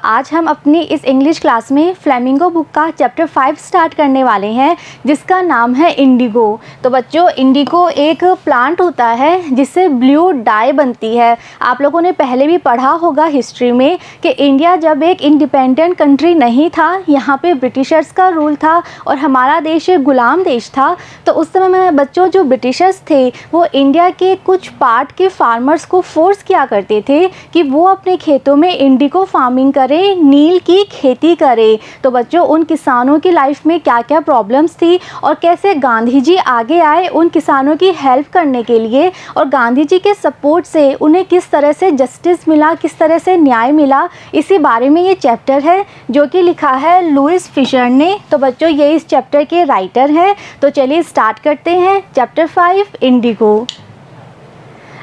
आज हम अपनी इस इंग्लिश क्लास में फ्लेमिंगो बुक का चैप्टर 5 स्टार्ट करने वाले हैं, जिसका नाम है इंडिगो। तो बच्चों, इंडिगो एक प्लांट होता है जिससे ब्लू डाई बनती है। आप लोगों ने पहले भी पढ़ा होगा हिस्ट्री में कि इंडिया जब एक इंडिपेंडेंट कंट्री नहीं था, यहाँ पे ब्रिटिशर्स का रूल था और हमारा देश एक गुलाम देश था। तो उस समय में बच्चों, जो ब्रिटिशर्स थे वो इंडिया के कुछ पार्ट के फार्मर्स को फोर्स किया करते थे कि वो अपने खेतों में इंडिगो फार्मिंग करें, नील की खेती करें। तो बच्चों, उन किसानों की लाइफ में क्या क्या प्रॉब्लम्स थी और कैसे गांधी जी आगे आए उन किसानों की हेल्प करने के लिए, और गांधी जी के सपोर्ट से उन्हें किस तरह से जस्टिस मिला, किस तरह से न्याय मिला, इसी बारे में ये चैप्टर है जो कि लिखा है लुईस फिशर ने। तो बच्चों, ये इस चैप्टर के राइटर हैं। तो चलिए स्टार्ट करते हैं chapter 5 Indigo.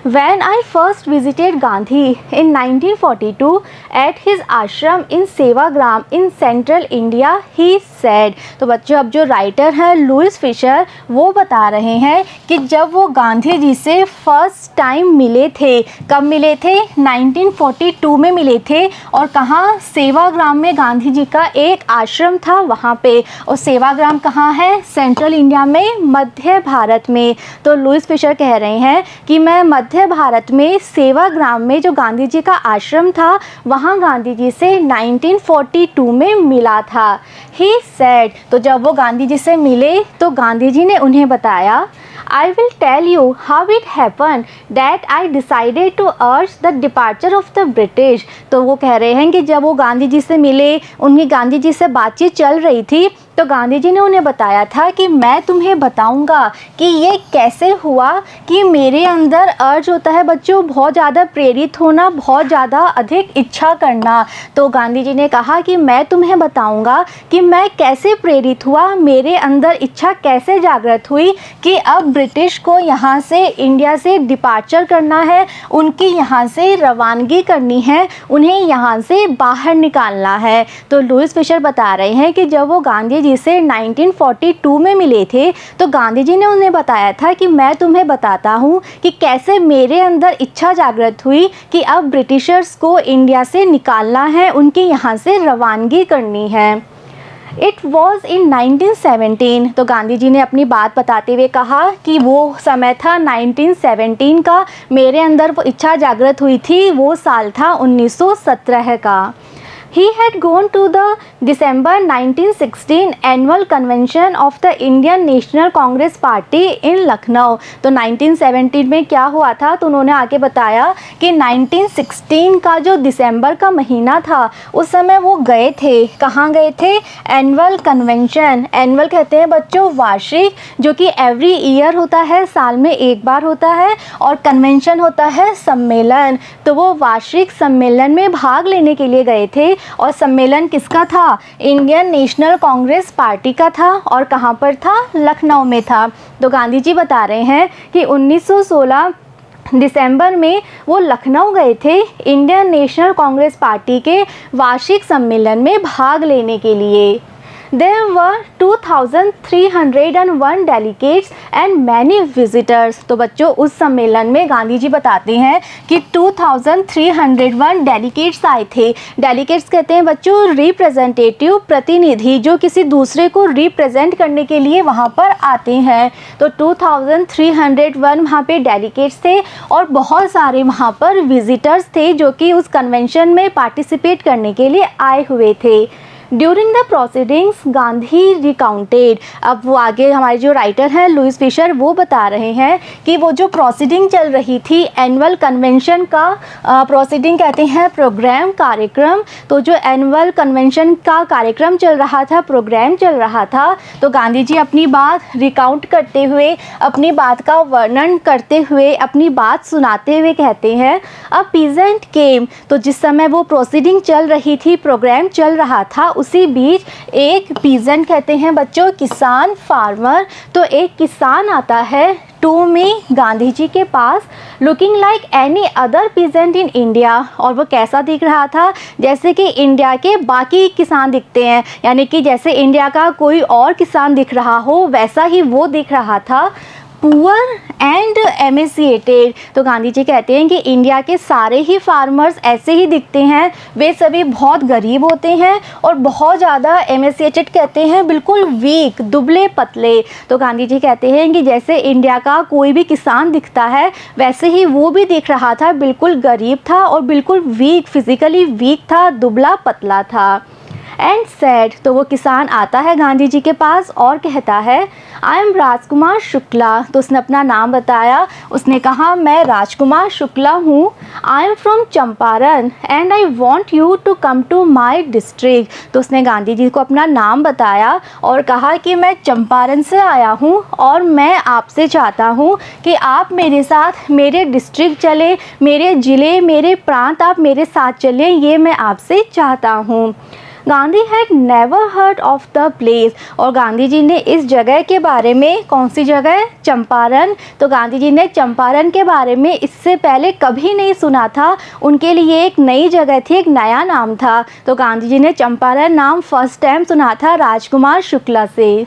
When I first visited Gandhi in 1942 at his ashram in Sevagram in central India, he said। तो बच्चों, अब जो राइटर हैं लुईस फिशर, वो बता रहे हैं कि जब वो गांधी जी से फर्स्ट टाइम मिले थे, कब मिले थे? 1942 में मिले थे। और कहाँ? सेवाग्राम में गांधी जी का एक आश्रम था वहाँ पे। और सेवाग्राम कहाँ है? सेंट्रल इंडिया में, मध्य भारत में। तो लुईस फिशर कह रहे हैं कि मैं मध्य भारत में सेवाग्राम में जो गांधी जी का आश्रम था, वहाँ गांधी जी से 1942 में मिला था। He said। तो जब वो गांधी जी से मिले तो गांधी जी ने उन्हें बताया, I will tell you how it happened that I decided to urge the departure of the British। तो वो कह रहे हैं कि जब वो गांधी जी से मिले, उनकी गांधी जी से बातचीत चल रही थी, तो गांधी जी ने उन्हें बताया था कि मैं तुम्हें बताऊंगा कि ये कैसे हुआ कि मेरे अंदर अर्ज होता है बच्चों, बहुत ज़्यादा प्रेरित होना, बहुत ज़्यादा अधिक इच्छा करना। तो गांधी जी ने कहा कि मैं तुम्हें बताऊंगा कि मैं कैसे प्रेरित हुआ, मेरे अंदर इच्छा कैसे जागृत हुई कि अब ब्रिटिश को यहाँ से, इंडिया से डिपार्चर करना है, उनकी यहाँ से रवानगी करनी है, उन्हें यहाँ से बाहर निकालना है। तो लुईस फिशर बता रहे हैं कि जब वो गांधी जी से 1942 में मिले थे तो गांधी जी ने उन्हें बताया था कि मैं तुम्हें बताता हूँ कि कैसे मेरे अंदर इच्छा जागृत हुई कि अब ब्रिटिशर्स को इंडिया से निकालना है, उनकी यहाँ से रवानगी करनी है। It was in 1917। तो गांधी जी ने अपनी बात बताते हुए कहा कि वो समय था 1917 का, मेरे अंदर वो इच्छा जागृत हुई थी, वो साल था 1917 का। He had gone to the December 1916 annual convention of the Indian National Congress Party in Lucknow। तो 1917 में क्या हुआ था? तो उन्होंने आगे बताया कि 1916 का जो दिसंबर का महीना था, उस समय वो गए थे। कहाँ गए थे? Annual convention. एनुअल कहते हैं बच्चों वार्षिक, जो कि एवरी ईयर होता है, साल में एक बार होता है, और कन्वेंशन होता है सम्मेलन। तो वो वार्षिक सम्मेलन में भाग लेने के लिए गए थे। और सम्मेलन किसका था? इंडियन नेशनल कांग्रेस पार्टी का था। और कहाँ पर था? लखनऊ में था। तो गांधी जी बता रहे हैं कि 1916 दिसंबर में वो लखनऊ गए थे इंडियन नेशनल कांग्रेस पार्टी के वार्षिक सम्मेलन में भाग लेने के लिए। There were 2301 delegates and many visitors। तो बच्चों, उस सम्मेलन में गांधी जी बताते हैं कि 2301 डेलीगेट्स आए थे। डेलीगेट्स कहते हैं बच्चों रिप्रेजेंटेटिव, प्रतिनिधि, जो किसी दूसरे को रिप्रेजेंट करने के लिए वहाँ पर आते हैं। तो 2301 वहाँ पे डेलीगेट्स थे और बहुत सारे वहाँ पर विजिटर्स थे जो कि उस कन्वेंशन में पार्टिसिपेट करने के लिए आए हुए थे। During the proceedings Gandhi recounted. अब वो आगे हमारे जो राइटर हैं लुईस फिशर, वो बता रहे हैं कि वो जो प्रोसीडिंग चल रही थी एनुअल कन्वेंशन का, प्रोसीडिंग कहते हैं प्रोग्राम, कार्यक्रम। तो जो एनुअल कन्वेंशन का कार्यक्रम चल रहा था, प्रोग्राम चल रहा था, तो गांधी जी अपनी बात रिकाउंट करते हुए, अपनी बात का वर्णन करते हुए, अपनी बात सुनाते हुए कहते हैं, अ पीजेंट केम। तो जिस समय वो प्रोसीडिंग चल रही थी, प्रोग्राम चल रहा था, उसी बीच एक पीजेंट कहते हैं बच्चों किसान, फार्मर। तो एक किसान आता है टू मी, गांधी जी के पास, looking like any other peasant in India. और वो कैसा दिख रहा था? जैसे कि इंडिया के बाकी किसान दिखते हैं, यानी कि जैसे इंडिया का कोई और किसान दिख रहा हो, वैसा ही वो दिख रहा था। Poor and emaciated. तो गांधी जी कहते हैं कि इंडिया के सारे ही फार्मर्स ऐसे ही दिखते हैं, वे सभी बहुत गरीब होते हैं और बहुत ज़्यादा एमेसिएटेड कहते हैं बिल्कुल वीक, दुबले पतले। तो गांधी जी कहते हैं कि जैसे इंडिया का कोई भी किसान दिखता है वैसे ही वो भी दिख रहा था, बिल्कुल गरीब था और बिल्कुल वीक, फिजिकली वीक था, दुबला पतला था। एंड सैड, तो वो किसान आता है गांधी जी के पास और कहता है आई एम राजकुमार शुक्ला। तो उसने अपना नाम बताया, उसने कहा मैं राजकुमार शुक्ला हूँ, I am from Champaran and I want you to come to my district. तो उसने गांधी जी को अपना नाम बताया और कहा कि मैं चंपारण से आया हूँ और मैं आपसे चाहता हूँ कि आप मेरे साथ मेरे डिस्ट्रिक्ट चले, मेरे ज़िले, मेरे प्रांत आप मेरे साथ चलें, ये मैं आपसे चाहता हूँ। Gandhi had never heard of the place, और गांधी जी ने इस जगह के बारे में, कौन सी जगह, चंपारण, तो गांधी जी ने चंपारण के बारे में इससे पहले कभी नहीं सुना था। उनके लिए एक नई जगह थी, एक नया नाम था। तो गांधी जी ने चंपारण नाम फर्स्ट टाइम सुना था राजकुमार शुक्ला से।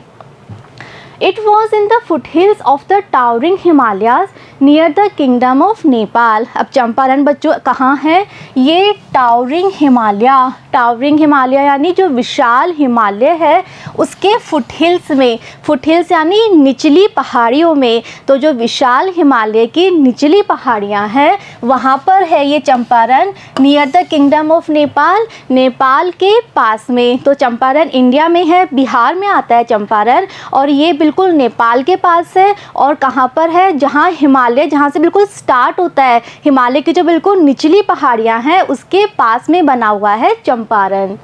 It was in the foothills of the towering Himalayas near the kingdom of Nepal। अब चंपारण बच्चों कहाँ है? ये टावरिंग हिमालय, टावरिंग हिमालय यानी जो विशाल हिमालय है उसके फुटहिल्स में, फुटहिल्स यानी निचली पहाड़ियों में। तो जो विशाल हिमालय की निचली पहाड़ियाँ हैं वहाँ पर है ये Champaran, near the kingdom of Nepal, Nepal के पास में। तो चंपारण इंडिया में है, बिहार में आता है चंपारण, और ये बिल्कुल नेपाल के पास है। और कहाँ पर है? जहाँ हिमालय, जहाँ से बिल्कुल स्टार्ट होता है हिमालय की जो बिल्कुल निचली पहाड़ियाँ हैं उसके पास में बना हुआ है Champaran.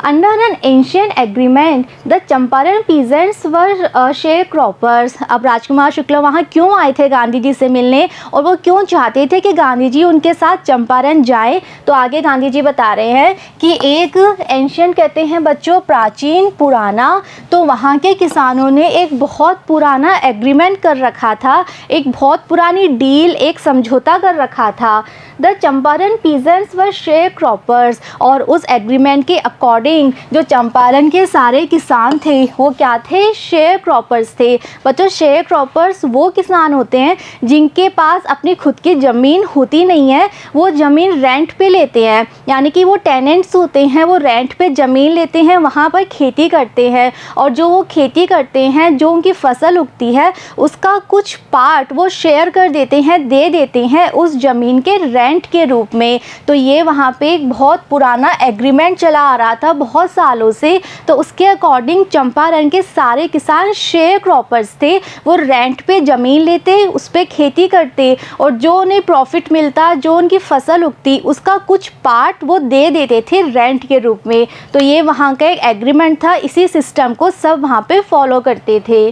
Under an ancient agreement, the Champaran peasants were sharecroppers। अब राजकुमार शुक्ला वहाँ क्यों आए थे गांधी जी से मिलने और वो क्यों चाहते थे कि गांधी जी उनके साथ चंपारण जाए? तो आगे गांधी जी बता रहे हैं कि एक एंशियंट कहते हैं बच्चों प्राचीन, पुराना, तो वहाँ के किसानों ने एक बहुत पुराना एग्रीमेंट कर रखा था, एक बहुत पुरानी डील, एक समझौता कर रखा था। The Champaran peasants were sharecroppers, और उस एग्रीमेंट के अकॉर्डिंग जो चंपारण के सारे किसान थे वो क्या थे? शेयर क्रॉपर्स थे। बच्चों शेयर क्रॉपर्स वो किसान होते हैं जिनके पास अपनी खुद की ज़मीन होती नहीं है, वो ज़मीन रेंट पे लेते हैं, यानी कि वो टेनेंट्स होते हैं, वो रेंट पे ज़मीन लेते हैं, वहाँ पर खेती करते हैं, और जो वो खेती करते हैं, जो उनकी फसल उगती है उसका कुछ पार्ट वो शेयर कर देते हैं, दे देते हैं उस ज़मीन के रेंट के रूप में। तो ये वहाँ पे एक बहुत पुराना एग्रीमेंट चला आ रहा था बहुत सालों से। तो उसके अकॉर्डिंग चंपारण के सारे किसान शेयर क्रॉपर्स थे, वो रेंट पे ज़मीन लेते, उस पर खेती करते, और जो उन्हें प्रॉफिट मिलता, जो उनकी फसल उगती, उसका कुछ पार्ट वो दे देते थे रेंट के रूप में। तो ये वहाँ का एक एग्रीमेंट था, इसी सिस्टम को सब वहाँ पे फॉलो करते थे।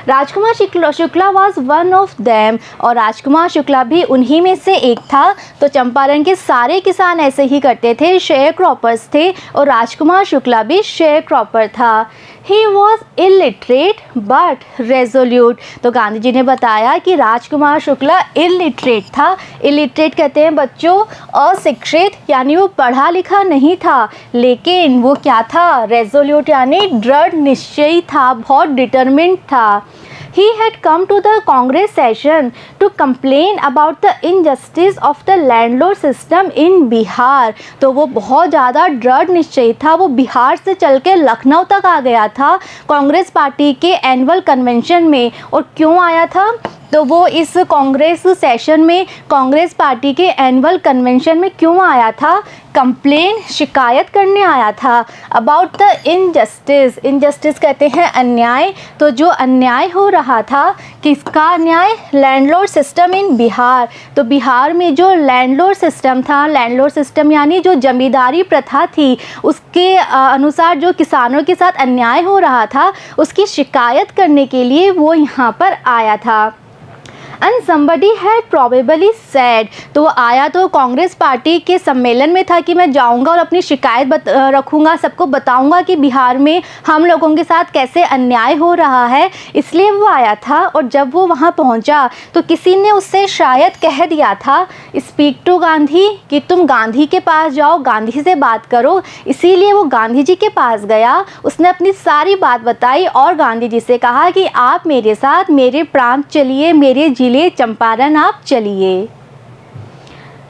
Rajkumar Shukla was one of them, और राजकुमार शुक्ला भी उन्हीं में से एक था। तो चंपारण के सारे किसान ऐसे ही करते थे, शेयर क्रॉपर्स थे, और राजकुमार शुक्ला भी शेयर क्रॉपर था। He was illiterate but resolute. तो गांधी जी ने बताया कि राजकुमार शुक्ला इलिटरेट था। इलिटरेट कहते हैं बच्चों अशिक्षित, यानी वो पढ़ा लिखा नहीं था, लेकिन वो क्या था? रेजोल्यूट यानी दृढ़ निश्चयी था, बहुत डिटरमिन्ड था। He had come to the Congress session to complain about the injustice of the landlord system in Bihar। तो वो बहुत ज़्यादा दृढ़ निश्चयी था, वो बिहार से चल के लखनऊ तक आ गया था कांग्रेस पार्टी के एनुअल कन्वेंशन में। और क्यों आया था? तो वो इस कांग्रेस सेशन में, कांग्रेस पार्टी के एनुअल कन्वेंशन में क्यों आया था? कंप्लेन, शिकायत करने आया था अबाउट द इनजस्टिस। इनजस्टिस कहते हैं अन्याय। तो जो अन्याय हो रहा था, किसका अन्याय? Landlord system in Bihar. तो बिहार में जो लैंडलॉर्ड सिस्टम था, लैंडलॉर्ड सिस्टम यानी जो जमींदारी प्रथा थी, उसके अनुसार जो किसानों के साथ अन्याय हो रहा था उसकी शिकायत करने के लिए वो यहाँ पर आया था। And somebody had probably said, तो वो आया तो कांग्रेस पार्टी के सम्मेलन में था कि मैं जाऊंगा और अपनी शिकायत रखूंगा, सबको बताऊंगा कि बिहार में हम लोगों के साथ कैसे अन्याय हो रहा है, इसलिए वो आया था। और जब वो वहाँ पहुँचा तो किसी ने उससे शायद कह दिया था स्पीक टू गांधी, कि तुम गांधी के पास जाओ, गांधी से बात करो। इसीलिए वो गांधी जी के पास गया, उसने अपनी सारी बात बताई और गांधी जी से कहा कि आप मेरे साथ मेरे प्रांत चलिए, मेरे जिले चंपारण आप चलिए।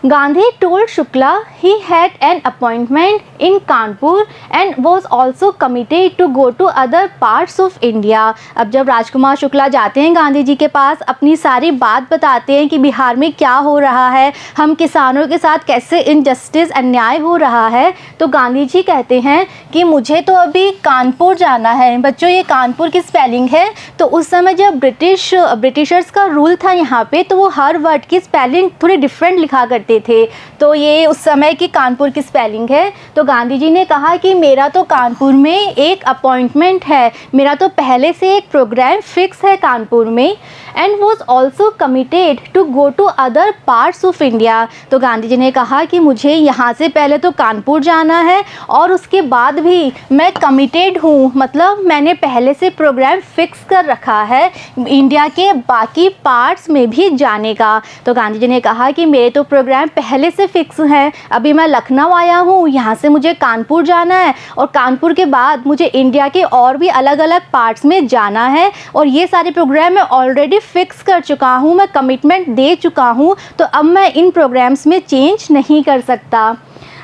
Gandhi told Shukla he had an appointment in Kanpur and was also committed to go to other parts of India। अब जब राजकुमार शुक्ला जाते हैं गांधी जी के पास, अपनी सारी बात बताते हैं कि बिहार में क्या हो रहा है, हम किसानों के साथ कैसे इनजस्टिस अन्याय हो रहा है, तो गांधी जी कहते हैं कि मुझे तो अभी कानपुर जाना है। बच्चों ये कानपुर की स्पेलिंग है, तो उस समय जब ब्रिटिशर्स का रूल था यहाँ पे, तो वो हर वर्ड की स्पेलिंग थोड़ी डिफरेंट लिखा करते थे, तो ये उस समय की कानपुर की स्पेलिंग है। तो गांधी जी ने कहा कि मेरा तो कानपुर में एक अपॉइंटमेंट है, मेरा तो पहले से एक प्रोग्राम फिक्स है कानपुर में, and was also committed to go to other parts of India. तो गांधी जी ने कहा कि मुझे यहाँ से पहले तो कानपुर जाना है और उसके बाद भी मैं कमिटेड हूँ, मतलब मैंने पहले से प्रोग्राम फिक्स कर रखा है इंडिया के बाकी पार्ट्स में भी जाने का। तो गांधी जी ने कहा कि मेरे तो प्रोग्राम पहले से फिक्स है, अभी मैं लखनऊ आया हूँ, यहाँ से मुझे कानपुर जाना है और कानपुर के बाद मुझे इंडिया के और भी अलग अलग पार्ट्स में जाना है, और ये सारे प्रोग्राम मैं ऑलरेडी फिक्स कर चुका हूँ, मैं कमिटमेंट दे चुका हूँ, तो अब मैं इन प्रोग्राम्स में चेंज नहीं कर सकता।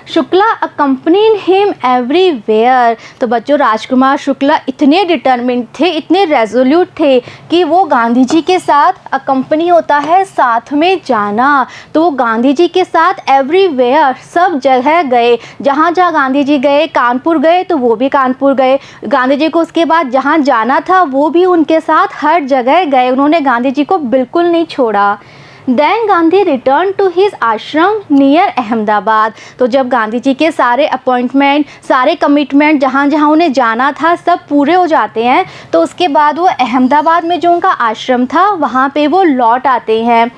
Shukla accompanied him everywhere. तो बच्चों राजकुमार शुक्ला इतने डिटर्मिन्ड थे, इतने रेजोल्यूट थे कि वो गांधी जी के साथ, अकम्पनी होता है साथ में जाना, तो वो गांधी जी के साथ एवरीवेयर सब जगह गए, जहाँ जहाँ गांधी जी गए, कानपुर गए तो वो भी कानपुर गए, गांधी जी को उसके बाद जहाँ जाना था वो भी उनके साथ हर जगह गए, उन्होंने गांधी जी को बिल्कुल नहीं छोड़ा। Then Gandhi return to his ashram near Ahmedabad. तो जब गांधी जी के सारे अपॉइंटमेंट, सारे कमिटमेंट जहाँ जहाँ उन्हें जाना था सब पूरे हो जाते हैं, तो उसके बाद वो अहमदाबाद में जो उनका आश्रम था वहाँ पे वो लौट आते हैं।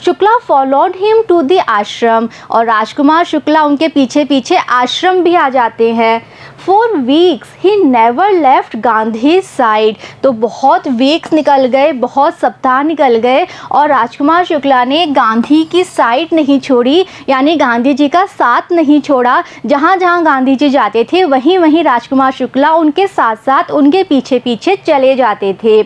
Shukla followed him to the ashram, और राजकुमार शुक्ला उनके पीछे पीछे आश्रम भी आ जाते हैं। For weeks he never left Gandhi side. तो बहुत वीक्स निकल गए, बहुत सप्ताह निकल गए और राजकुमार शुक्ला ने गांधी की साइड नहीं छोड़ी, यानी गांधी जी का साथ नहीं छोड़ा। जहाँ जहाँ गांधी जी जाते थे वहीं वहीं राजकुमार शुक्ला उनके साथ साथ उनके पीछे पीछे चले जाते थे।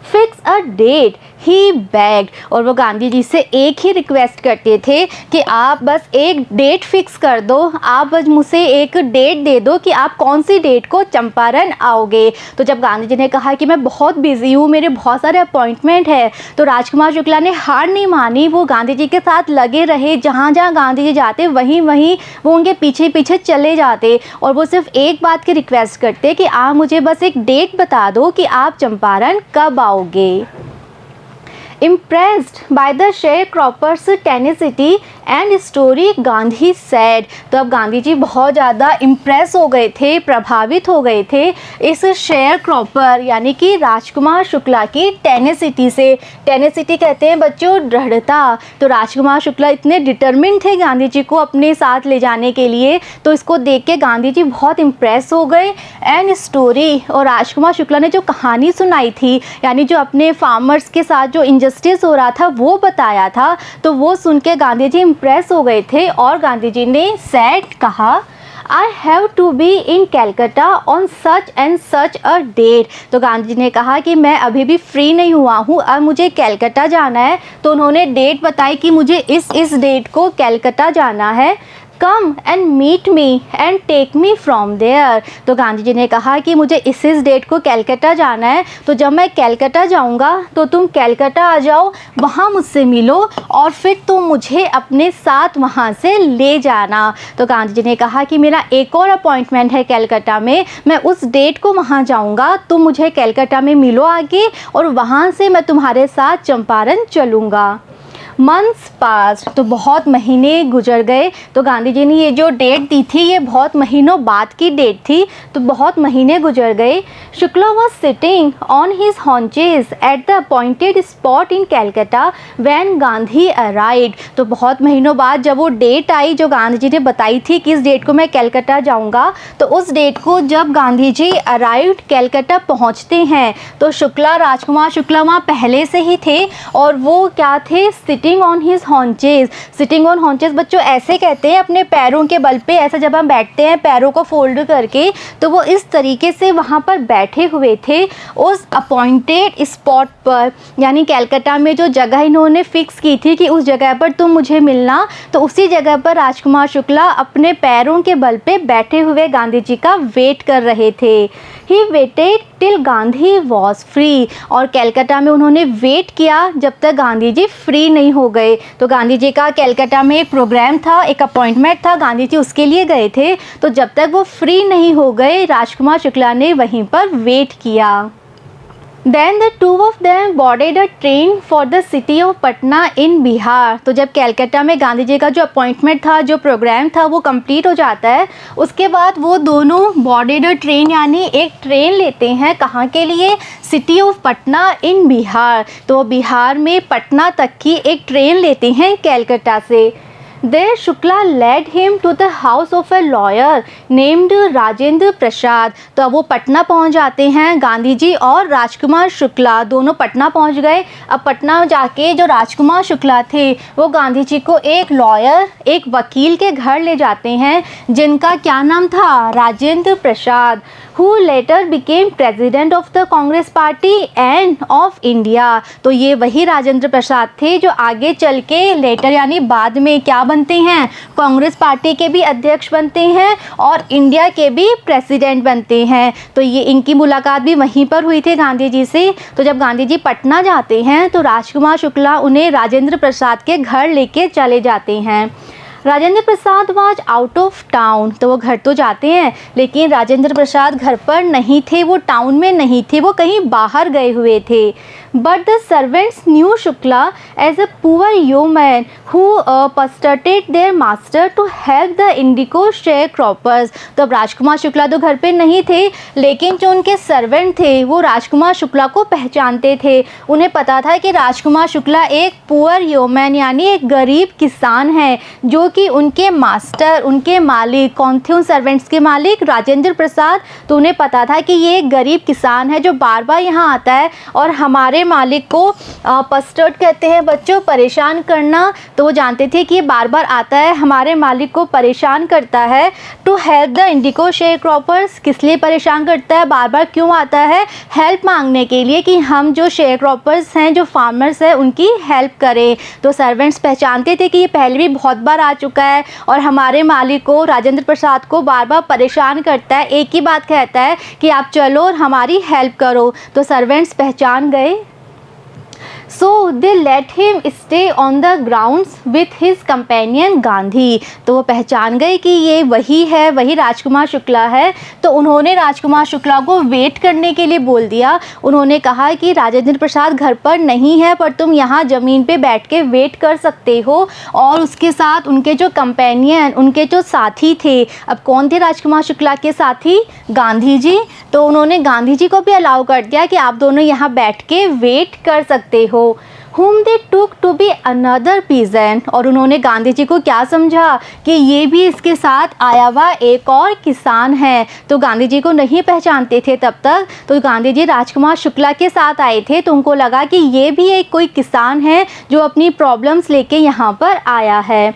Fix a date he bagged, और वो गांधी जी से एक ही रिक्वेस्ट करते थे कि आप बस एक डेट फिक्स कर दो, आप बस मुझसे एक डेट दे दो कि आप कौन सी डेट को चंपारण आओगे। तो जब गांधी जी ने कहा कि मैं बहुत बिजी हूँ, मेरे बहुत सारे अपॉइंटमेंट है, तो राजकुमार शुक्ला ने हार नहीं मानी, वो गांधी जी के साथ लगे रहे, जहाँ जहाँ गांधी जी जाते वहीं वहीं वो उनके पीछे पीछे चले जाते, और वो सिर्फ एक बात की रिक्वेस्ट करते कि आप मुझे बस एक डेट बता दो कि आप चंपारण कब आओगे। Impressed by the sharecroppers' tenacity and story, Gandhi said। तो अब गांधी जी बहुत ज़्यादा इम्प्रेस हो गए थे, प्रभावित हो गए थे इस शेयर क्रॉपर यानी कि राजकुमार शुक्ला की टेनेसिटी से। टेनेसिटी कहते हैं बच्चों दृढ़ता। तो राजकुमार शुक्ला इतने डिटर्मिन थे गांधी जी को अपने साथ ले जाने के लिए, तो इसको देख के गांधी जी बहुत इम्प्रेस हो गए। एंड स्टोरी, और राजकुमार शुक्ला ने जो कहानी सुनाई थी, यानी जो अपने फार्मर्स के साथ जो इंजस्टिस हो रहा था वो बताया था, तो वो सुन के गांधी जी इम्प्रेस हो गए थे। और गांधी जी ने सेड कहा, I have to be in Calcutta on such and such a date। तो गांधी जी ने कहा कि मैं अभी भी फ्री नहीं हुआ हूँ, अब मुझे कैलकाटा जाना है। तो उन्होंने डेट बताई कि मुझे इस डेट को कैलकाटा जाना है। Come and meet me and take me from there. तो गांधी जी ने कहा कि मुझे इस डेट को कैलकाटा जाना है, तो जब मैं कैलकाटा जाऊंगा तो तुम कैलकाटा आ जाओ, वहाँ मुझसे मिलो और फिर तुम मुझे अपने साथ वहाँ से ले जाना। तो गांधी जी ने कहा कि मेरा एक और अपॉइंटमेंट है कैलकाटा में, मैं उस डेट को वहाँ जाऊँगा, तुम मुझे कैलकाटा में मिलो आगे और वहाँ से मैं तुम्हारे साथ चंपारण चलूँगा। मंथ्स पास, तो बहुत महीने गुजर गए। तो गांधी जी ने ये जो डेट दी थी ये बहुत महीनों बाद की डेट थी, तो बहुत महीने गुजर गए। Shukla was sitting on his haunches at the appointed spot in Calcutta when Gandhi arrived. तो बहुत महीनों बाद जब वो डेट आई जो गांधी जी ने बताई थी कि इस डेट को मैं कैलकाटा जाऊंगा, तो उस डेट को जब गांधी जी अराइव्ड कैलकाटा पहुंचते हैं तो शुक्ला, राजकुमार शुक्ला वहाँ पहले से ही थे और वो क्या थे, sitting on his haunches. Sitting on haunches बच्चों ऐसे कहते हैं अपने पैरों के बल पे, ऐसा जब हम बैठते हैं पैरों को फोल्ड करके, तो वो इस तरीके से वहाँ पर बैठे हुए थे उस अपॉइंटेड स्पॉट पर, यानी कैलकाटा में जो जगह इन्होंने फिक्स की थी कि उस जगह पर तुम मुझे मिलना, तो उसी जगह पर राजकुमार शुक्ला अपने पैरों के बल पे बैठे हुए गांधी जी का वेट कर रहे थे। He waited till Gandhi was free, और कैलकाटा में उन्होंने वेट किया जब तक गांधी जी फ्री नहीं हो गए। तो गांधी जी का कैलकाटा में एक प्रोग्राम था, एक अपॉइंटमेंट था, गांधी जी उसके लिए गए थे, तो जब तक वो फ्री नहीं हो गए राजकुमार शुक्ला ने वहीं पर वेट किया। Then the two of them boarded a train for the city of Patna in Bihar। तो जब कैलकाटा में गांधी जी का जो अपॉइंटमेंट था, जो प्रोग्राम था, वो कंप्लीट हो जाता है, उसके बाद वो दोनों boarded a train यानी एक ट्रेन लेते हैं, कहाँ के लिए, सिटी ऑफ पटना इन बिहार। तो बिहार में पटना तक की एक ट्रेन लेते हैं कैलकाटा से। There Shukla led him to the house of a lawyer named Rajendra Prasad. तो अब वो पटना पहुंच जाते हैं, गांधी जी और राजकुमार शुक्ला दोनों पटना पहुंच गए। अब पटना जाके जो राजकुमार शुक्ला थे वो गांधी जी को एक लॉयर, एक वकील के घर ले जाते हैं जिनका क्या नाम था, Rajendra Prasad, who later became president of the Congress party end of India. तो ये वही राजेंद्र प्रसाद थे जो आगे चल के लेटर यानी बाद में क्या बनते हैं, कांग्रेस पार्टी के भी अध्यक्ष बनते हैं और इंडिया के भी प्रेसिडेंट बनते हैं। तो ये इनकी मुलाकात भी वहीं पर हुई थी गांधी जी से। तो जब गांधी जी पटना जाते हैं तो राजकुमार शुक्ला उन्हें राजेंद्र प्रसाद के घर लेके चले जाते हैं। Rajendra Prasad was out of town. तो वो घर तो जाते हैं लेकिन राजेंद्र प्रसाद घर पर नहीं थे, वो टाउन में नहीं थे, वो कहीं बाहर गए हुए थे। But the servants knew Shukla as a poor human who pestered their master to help the indigo share croppers. तो अब राजकुमार शुक्ला तो घर पे नहीं थे लेकिन जो उनके सर्वेंट थे वो राजकुमार शुक्ला को पहचानते थे। उन्हें पता था कि राजकुमार शुक्ला एक पुअर ह्यूमन यानी एक गरीब किसान है, जो कि उनके मास्टर, उनके मालिक कौन थे, उन सर्वेंट्स के मालिक राजेंद्र प्रसाद। तो उन्हें पता था कि ये एक गरीब किसान है जो बार बार यहाँ आता है और हमारे मालिक को पस्टर्ड कहते हैं बच्चों, परेशान करना। तो वो जानते थे कि ये बार बार आता है, हमारे मालिक को परेशान करता है। To help the indigo share croppers, किस लिए परेशान करता है, बार बार क्यों आता है, हेल्प मांगने के लिए कि हम जो शेयर क्रॉपर्स हैं, जो फार्मर्स हैं, उनकी हेल्प करें। तो सर्वेंट्स पहचानते थे कि ये पहले भी बहुत बार आ चुका है और हमारे मालिक को, राजेंद्र प्रसाद को बार बार परेशान करता है, एक ही बात कहता है कि आप चलो और हमारी हेल्प करो। तो सर्वेंट्स पहचान गए। So they let him stay on the grounds with his companion Gandhi. तो वो पहचान गए कि ये वही है, वही राजकुमार शुक्ला है। तो उन्होंने राजकुमार शुक्ला को वेट करने के लिए बोल दिया। उन्होंने कहा कि राजेंद्र प्रसाद घर पर नहीं है पर तुम यहाँ ज़मीन पे बैठ के वेट कर सकते हो। और उसके साथ उनके जो कंपेनियन, उनके जो साथी थे, अब कौन थे राजकुमार शुक्ला के साथी, गांधी जी। तो उन्होंने गांधी जी को भी अलाउ कर दिया कि आप दोनों यहाँ बैठ के वेट कर सकते हो। whom they took to be another peasant। और उन्होंने गांधी जी को क्या समझा कि ये भी इसके साथ आया हुआ एक और किसान है। तो गांधी जी को नहीं पहचानते थे तब तक। तो गांधी जी राजकुमार शुक्ला के साथ आए थे तो उनको लगा कि ये भी एक कोई किसान है जो अपनी प्रॉब्लम्स लेके यहाँ पर आया है।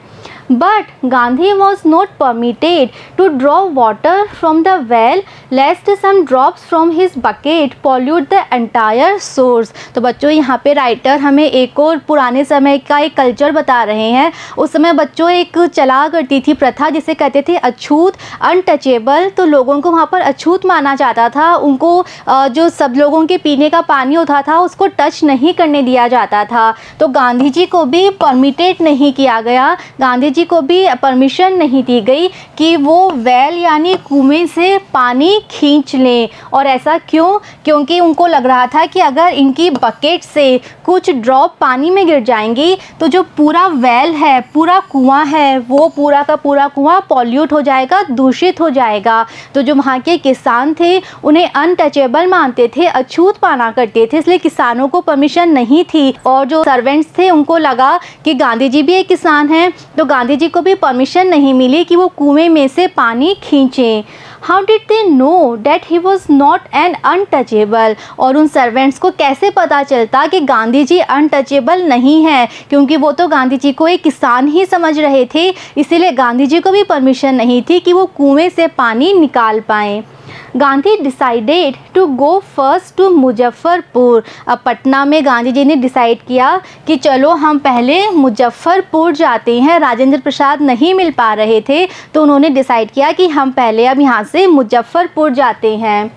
But Gandhi was not permitted to draw water from the well lest some drops from his bucket pollute the entire source। तो बच्चों यहाँ पे राइटर हमें एक और पुराने समय का एक कल्चर बता रहे हैं। उस समय बच्चों एक चला करती थी प्रथा जिसे कहते थे अछूत, अनटचेबल। तो लोगों को वहाँ पर अछूत माना जाता था, उनको जो सब लोगों के पीने का पानी होता था उसको टच नहीं करने दिया जाता था। तो गांधी जी को भी परमिटेड नहीं किया गया। गांधी जी को भी परमिशन नहीं दी गई कि वो वेल यानी कुएं से पानी खींच लें। और ऐसा क्यों? क्योंकि उनको लग रहा था कि अगर इनकी बकेट से कुछ ड्रॉप पानी में गिर जाएंगी तो जो पूरा वेल है, पूरा कुआं है, वो पूरा का पूरा कुआं पॉल्यूट हो जाएगा, दूषित हो जाएगा। तो जो वहाँ के किसान थे उन्हें अनटचेबल मानते थे, अछूत माना करते थे, इसलिए किसानों को परमिशन नहीं थी। और जो सर्वेंट्स थे उनको लगा कि गांधी जी भी एक किसान हैं, तो गांधी जी को भी परमिशन नहीं मिली कि वो कुएं में से पानी खींचें। How did they know that he was not an untouchable? और उन सर्वेंट्स को कैसे पता चलता कि गांधी जी अनटचेबल नहीं हैं? क्योंकि वो तो गांधी जी को एक किसान ही समझ रहे थे, इसीलिए गांधी जी को भी परमिशन नहीं थी कि वो कुएं से पानी निकाल पाएँ। Gandhi decided to go first to Muzaffarpur. अब पटना में गांधी जी ने डिसाइड किया कि चलो हम पहले मुजफ्फरपुर जाते हैं। राजेंद्र प्रसाद नहीं मिल पा रहे थे तो उन्होंने डिसाइड किया कि हम पहले अब यहाँ से मुजफ्फरपुर जाते हैं।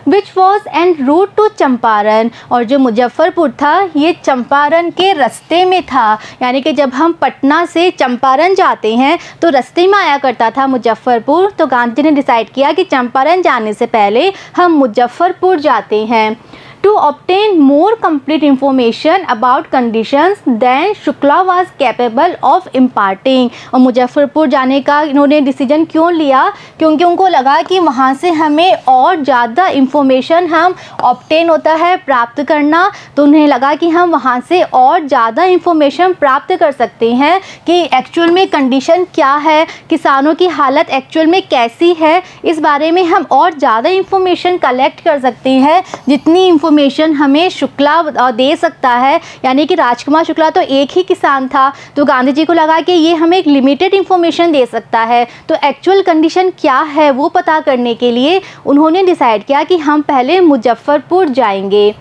Which was en route to Champaran. और जो मुजफ्फरपुर था ये चंपारण के रास्ते में था, यानी कि जब हम पटना से चंपारण जाते हैं तो रास्ते में आया करता था मुजफ्फरपुर। तो गांधी जी ने डिसाइड किया कि चंपारण जाने से पहले हम मुजफ्फरपुर जाते हैं। To obtain more complete information about conditions than Shukla was capable of imparting। और मुजफ्फरपुर जाने का इन्होंने डिसीजन क्यों लिया? क्योंकि उनको लगा कि वहाँ से हमें और ज़्यादा इंफॉर्मेशन हम ऑब्टेन होता है प्राप्त करना, तो उन्हें लगा कि हम वहाँ से और ज़्यादा इंफॉर्मेशन प्राप्त कर सकते हैं कि एक्चुअल में कंडीशन क्या है, किसानों की हालत एक्चुअल में कैसी है, इस बारे में हम और ज़्यादा इंफॉर्मेशन कलेक्ट कर सकते हैं जितनी इंफॉर्मेशन हमें शुक्ला दे सकता है। यानी कि राजकुमार शुक्ला तो एक ही किसान था, तो गांधी जी को लगा कि ये हमें एक लिमिटेड इंफॉर्मेशन दे सकता है। तो एक्चुअल कंडीशन क्या है वो पता करने के लिए उन्होंने डिसाइड किया कि हम पहले मुजफ्फरपुर जाएंगे।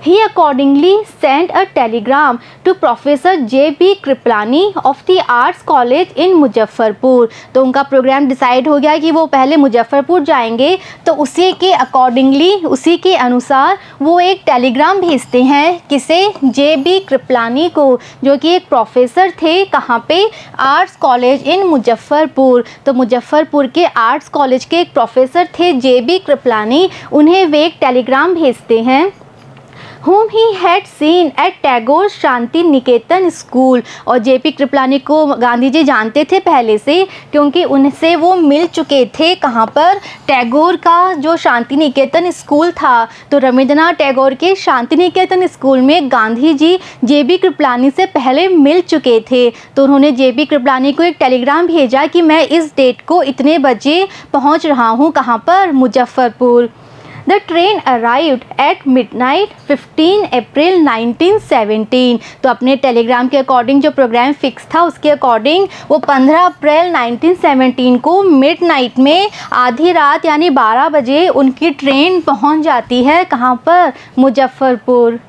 He accordingly sent a telegram to Professor J.B. Kriplani of the Arts College in Muzaffarpur. तो उनका प्रोग्राम डिसाइड हो गया कि वो पहले मुजफ्फरपुर जाएंगे, तो उसी के अकॉर्डिंगली, उसी के अनुसार वो एक टेलीग्राम भेजते हैं किसे? J.B. कृपलानी को, जो कि एक प्रोफेसर थे। कहाँ पे? Arts college in Muzaffarpur. तो मुजफ्फरपुर के आर्ट्स कॉलेज के एक प्रोफेसर थे J.B. कृपलानी, उन्हें वे एक टेलीग्राम भेजते हैं whom he had seen at Tagore Shanti Niketan school. और जेपी कृपलानी को गांधी जी जानते थे पहले से, क्योंकि उनसे वो मिल चुके थे। कहाँ पर? टैगोर का जो शांति निकेतन स्कूल था, तो रविंद्रनाथ टैगोर के शांति निकेतन स्कूल में गांधी जी जेबी कृपलानी से पहले मिल चुके थे। तो उन्होंने जेबी कृपलानी को एक टेलीग्राम भेजा कि मैं इस डेट को इतने बजे पहुँच रहा हूँ। कहाँ पर? Muzaffarpur. The train arrived at midnight 15 अप्रैल 1917। तो अपने टेलीग्राम के अकॉर्डिंग जो प्रोग्राम फिक्स था उसके अकॉर्डिंग वो 15 अप्रैल 1917 को मिडनाइट में, आधी रात यानी 12 बजे उनकी ट्रेन पहुंच जाती है। कहाँ पर? Muzaffarpur.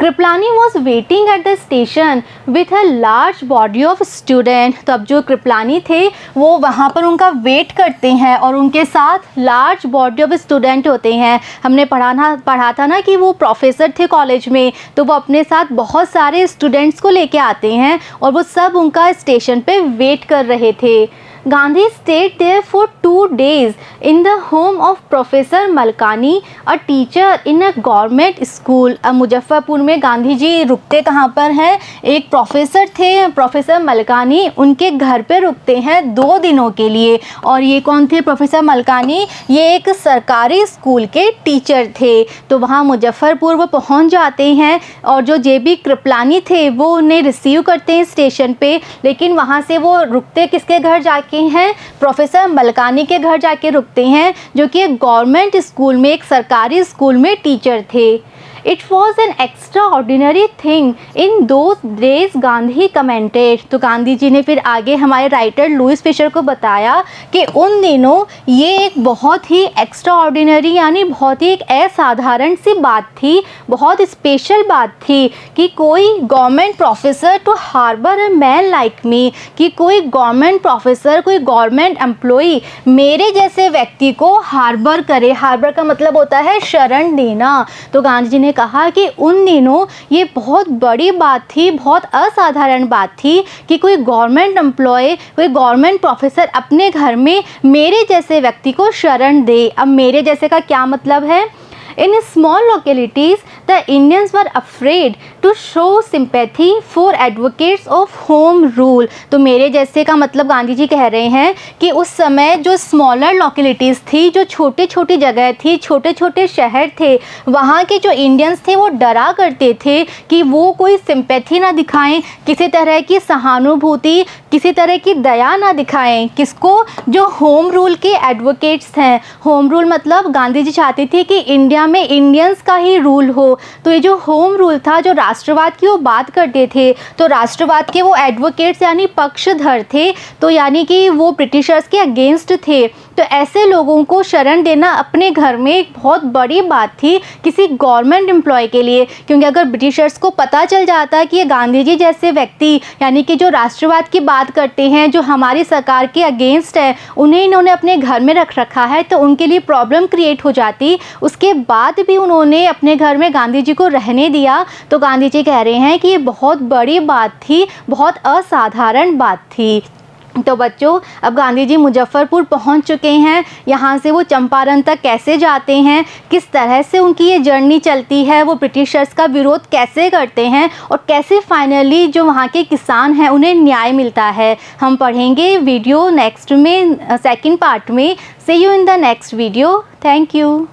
Kripalani was waiting at the station with a large body of student. तो अब जो कृपलानी थे वो वहाँ पर उनका वेट करते हैं और उनके साथ लार्ज बॉडी ऑफ स्टूडेंट होते हैं। हमने पढ़ा था ना कि वो प्रोफेसर थे कॉलेज में, तो वो अपने साथ बहुत सारे स्टूडेंट्स को लेके आते हैं और वो सब उनका स्टेशन पे वेट कर रहे थे। Gandhi stayed there for 2 days in the home of Professor Malkani, a teacher in a government school। अब मुजफ्फरपुर में गांधी जी रुकते कहाँ पर हैं? एक प्रोफेसर थे, प्रोफेसर मलकानी, उनके घर पे रुकते हैं 2 दिनों के लिए। और ये कौन थे प्रोफेसर मलकानी? ये एक सरकारी स्कूल के टीचर थे। तो वहाँ मुजफ्फरपुर वो पहुँच जाते हैं और जो जेबी कृपलानी थे वो उन्हें रिसीव करते हैं स्टेशन पे, लेकिन वहाँ से वो रुकते किसके घर जाके हैं? प्रोफेसर मलकानी के घर जाके रुकते हैं, जो कि एक गवर्नमेंट स्कूल में, एक सरकारी स्कूल में टीचर थे। It was an extraordinary thing in those days, Gandhi commented। तो गांधी जी ने फिर आगे हमारे राइटर लुइस फिशर को बताया कि उन दिनों ये एक बहुत ही एक्स्ट्राऑर्डिनरी यानी बहुत ही एक असाधारण सी बात थी, बहुत स्पेशल बात थी कि कोई government professor to harbour a man like me, कि कोई गवर्नमेंट प्रोफेसर, कोई गवर्नमेंट एम्प्लॉई मेरे जैसे व्यक्ति को हार्बर करे। हार्बर का मतलब होता है शरण देना। तो गांधी जी ने उन्होंने कहा कि उन दिनों ये बहुत बड़ी बात थी, बहुत असाधारण बात थी कि कोई गवर्नमेंट एम्प्लॉय, कोई गवर्नमेंट प्रोफेसर अपने घर में मेरे जैसे व्यक्ति को शरण दे। अब मेरे जैसे का क्या मतलब है? In small localities, the Indians were afraid to show sympathy for advocates of home rule। तो मेरे जैसे का मतलब गांधी जी कह रहे हैं कि उस समय जो स्मॉलर लोकेलिटीज़ थी, जो छोटी छोटी जगह थी, छोटे छोटे शहर थे, वहाँ के जो इंडियंस थे वो डरा करते थे कि वो कोई सिंपैथी ना दिखाएं, किसी तरह की सहानुभूति, किसी तरह की दया ना दिखाएं। किसको? जो होम रूल के एडवोकेट्स हैं। होम रूल मतलब गांधी जी चाहते थे कि इंडिया में इंडियंस का ही रूल हो। तो ये जो होम रूल था, जो राष्ट्रवाद की वो बात करते थे, तो राष्ट्रवाद के वो एडवोकेट्स यानी पक्षधर थे, तो यानी कि वो ब्रिटिशर्स के अगेंस्ट थे। तो ऐसे लोगों को शरण देना अपने घर में एक बहुत बड़ी बात थी किसी गवर्नमेंट एम्प्लॉय के लिए, क्योंकि अगर ब्रिटिशर्स को पता चल जाता कि ये गांधी जी जैसे व्यक्ति यानी कि जो राष्ट्रवाद की बात करते हैं, जो हमारी सरकार के अगेंस्ट है, उन्हें इन्होंने अपने घर में रख रखा है, तो उनके लिए प्रॉब्लम क्रिएट हो जाती। उसके बाद भी उन्होंने अपने घर में गांधी जी को रहने दिया। तो गांधी जी कह रहे हैं कि ये बहुत बड़ी बात थी, बहुत असाधारण बात थी। तो बच्चों, अब गांधी जी मुजफ्फरपुर पहुंच चुके हैं। यहाँ से वो चंपारण तक कैसे जाते हैं, किस तरह से उनकी ये जर्नी चलती है, वो ब्रिटिशर्स का विरोध कैसे करते हैं और कैसे फाइनली जो वहाँ के किसान हैं उन्हें न्याय मिलता है, हम पढ़ेंगे वीडियो नेक्स्ट में, सेकंड पार्ट में। See you in the next video. Thank you.